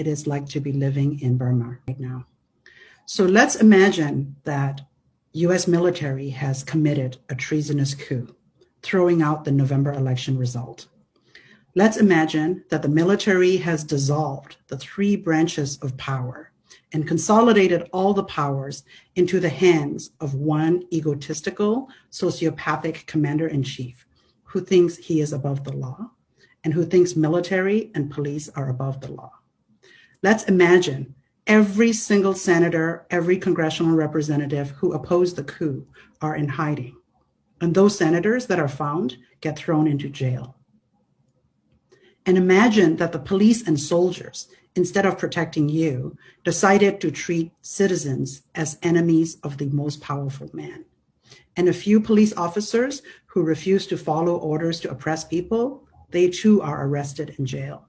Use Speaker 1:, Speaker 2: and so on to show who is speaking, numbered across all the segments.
Speaker 1: it is like to be living in Burma right now. So let's imagine that US military has committed a treasonous coup, throwing out the November election result. Let's imagine that the military has dissolved the three branches of power and consolidated all the powers into the hands of one egotistical, sociopathic commander-in-chief who thinks he is above the law and who thinks military and police are above the law. Let's imagine every single senator, every congressional representative who opposed the coup are in hiding. And those senators that are found get thrown into jail. And imagine that the police and soldiers, instead of protecting you, decided to treat citizens as enemies of the most powerful man. And a few police officers who refuse to follow orders to oppress people, they too are arrested and jailed.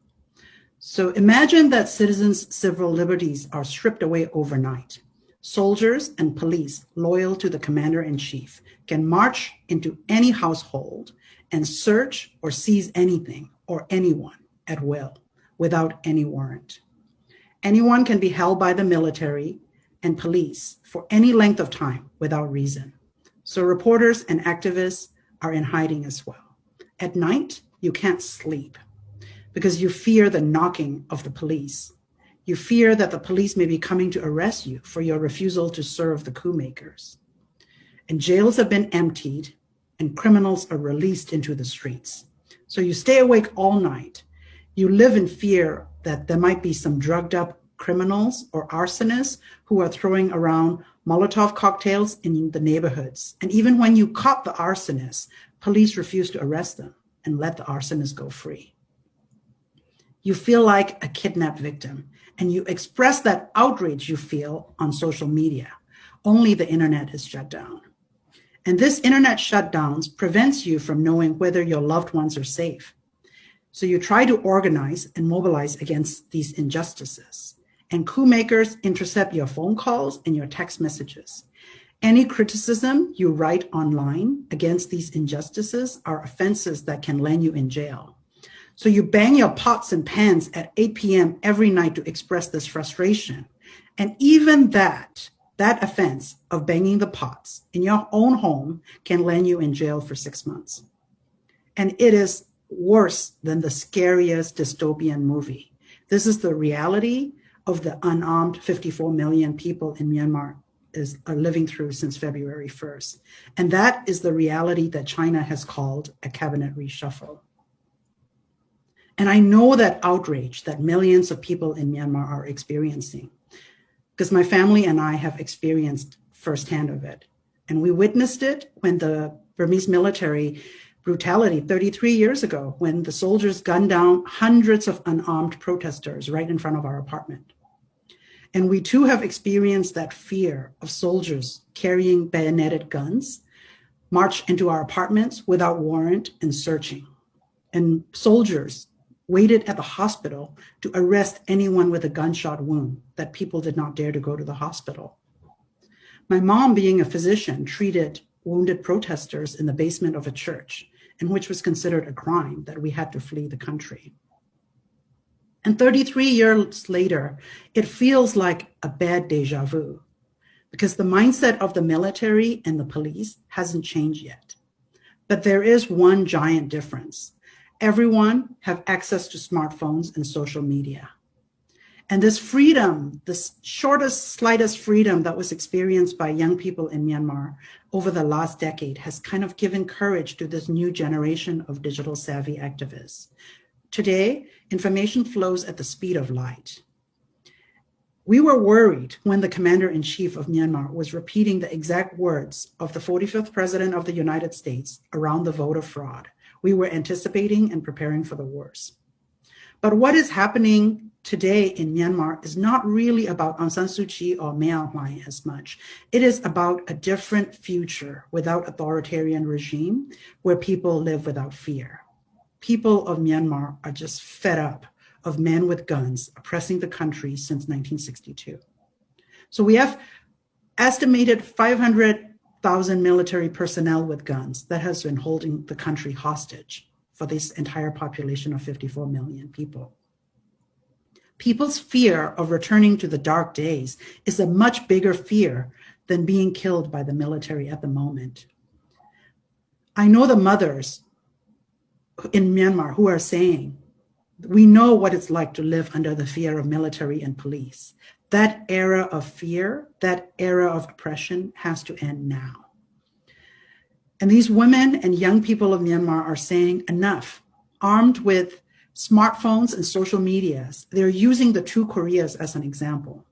Speaker 1: So imagine that citizens' civil liberties are stripped away overnight. Soldiers and police loyal to the commander-in-chief can march into any household and search or seize anything or anyone at will without any warrant. Anyone can be held by the military and police for any length of time without reason. So reporters and activists are in hiding as well. At night, you can't sleep because you fear the knocking of the police. You fear that the police may be coming to arrest you for your refusal to serve the coup makers. And jails have been emptied and criminals are released into the streets. So you stay awake all night. You live in fear that there might be some drugged up criminals or arsonists who are throwing around Molotov cocktails in the neighborhoods. And even when you caught the arsonists, police refuse to arrest them and let the arsonists go free. You feel like a kidnapped victim, and you express that outrage you feel on social media. Only the internet is shut down. And this internet shutdowns prevents you from knowing whether your loved ones are safe. So you try to organize and mobilize against these injustices. And coup makers intercept your phone calls and your text messages. Any criticism you write online against these injustices are offenses that can land you in jail. So you bang your pots and pans at 8 p.m. every night to express this frustration. And even that offense of banging the pots in your own home can land you in jail for 6 months. And it is worse than the scariest dystopian movie. This is the reality of the unarmed 54 million people in Myanmar are living through since February 1st. And that is the reality that China has called a cabinet reshuffle. And I know that outrage that millions of people in Myanmar are experiencing, because my family and I have experienced firsthand of it. And we witnessed it when the Burmese military brutality 33 years ago, when the soldiers gunned down hundreds of unarmed protesters right in front of our apartment. And we too have experienced that fear of soldiers carrying bayoneted guns, march into our apartments without warrant and searching. And soldiers waited at the hospital to arrest anyone with a gunshot wound that people did not dare to go to the hospital. My mom, being a physician, treated wounded protesters in the basement of a church, in which was considered a crime that we had to flee the country. And 33 years later, it feels like a bad deja vu, because the mindset of the military and the police hasn't changed yet. But there is one giant difference. Everyone have access to smartphones and social media. And this freedom, this shortest, slightest freedom that was experienced by young people in Myanmar over the last decade has kind of given courage to this new generation of digital savvy activists. Today, information flows at the speed of light. We were worried when the commander-in-chief of Myanmar was repeating the exact words of the 45th president of the United States around the voter fraud. We were anticipating and preparing for the worst. But what is happening today in Myanmar is not really about Aung San Suu Kyi or Mya Aung as much. It is about a different future without authoritarian regime where people live without fear. People of Myanmar are just fed up of men with guns oppressing the country since 1962. So we have estimated 500,000 military personnel with guns that has been holding the country hostage for this entire population of 54 million people. People's fear of returning to the dark days is a much bigger fear than being killed by the military at the moment. I know the mothers in Myanmar who are saying, we know what it's like to live under the fear of military and police. That era of fear, that era of oppression has to end now. And these women and young people of Myanmar are saying enough. Armed with smartphones and social medias, they're using the two Koreas as an example.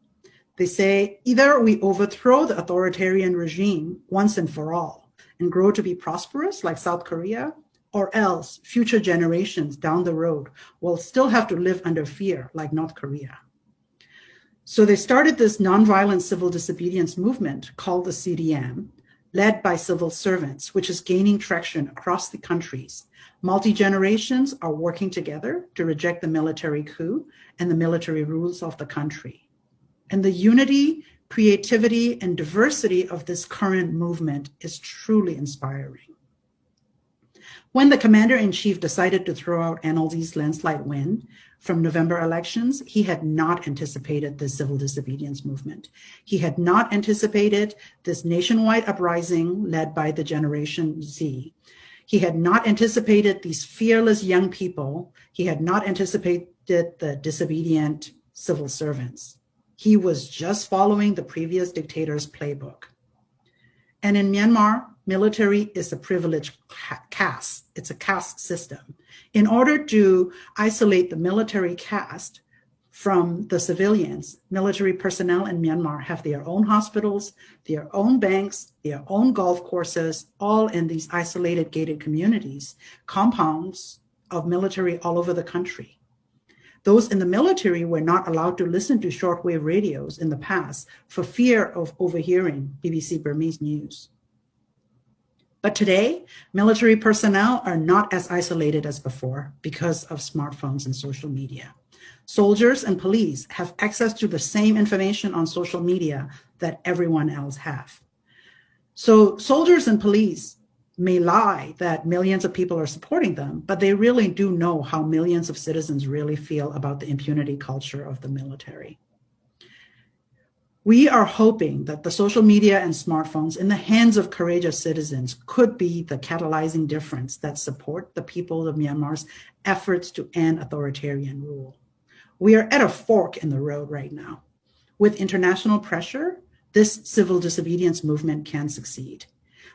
Speaker 1: They say, either we overthrow the authoritarian regime once and for all and grow to be prosperous like South Korea, or else future generations down the road will still have to live under fear like North Korea. So they started this nonviolent civil disobedience movement called the CDM, led by civil servants, which is gaining traction across the countries. Multi-generations are working together to reject the military coup and the military rules of the country. And the unity, creativity, and diversity of this current movement is truly inspiring. When the commander-in-chief decided to throw out NLD's landslide win from November elections, he had not anticipated the civil disobedience movement. He had not anticipated this nationwide uprising led by the Generation Z. He had not anticipated these fearless young people. He had not anticipated the disobedient civil servants. He was just following the previous dictator's playbook. And in Myanmar, military is a privileged caste. It's a caste system. In order to isolate the military caste from the civilians, military personnel in Myanmar have their own hospitals, their own banks, their own golf courses, all in these isolated gated communities, compounds of military all over the country. Those in the military were not allowed to listen to shortwave radios in the past for fear of overhearing BBC Burmese news. But today, military personnel are not as isolated as before because of smartphones and social media. Soldiers and police have access to the same information on social media that everyone else have. So soldiers and police may lie that millions of people are supporting them, but they really do know how millions of citizens really feel about the impunity culture of the military. We are hoping that the social media and smartphones in the hands of courageous citizens could be the catalyzing difference that support the people of Myanmar's efforts to end authoritarian rule. We are at a fork in the road right now. With international pressure, this civil disobedience movement can succeed.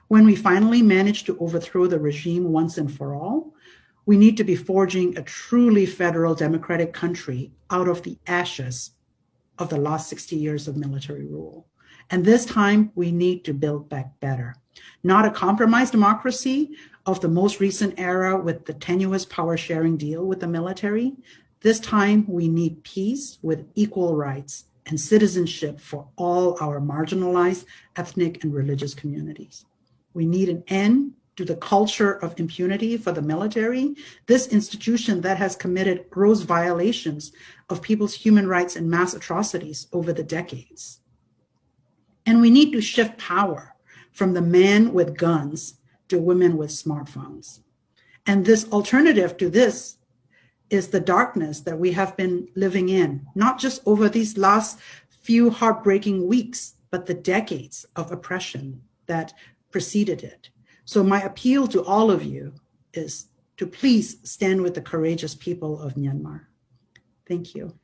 Speaker 1: When we finally manage to overthrow the regime once and for all, we need to be forging a truly federal democratic country out of the ashes of the last 60 years of military rule. And this time, we need to build back better. Not a compromised democracy of the most recent era with the tenuous power sharing deal with the military. This time, we need peace with equal rights and citizenship for all our marginalized ethnic and religious communities. We need an end to the culture of impunity for the military, this institution that has committed gross violations of people's human rights and mass atrocities over the decades. And we need to shift power from the men with guns to women with smartphones. And this alternative to this is the darkness that we have been living in, not just over these last few heartbreaking weeks, but the decades of oppression that preceded it. So my appeal to all of you is to please stand with the courageous people of Myanmar. Thank you.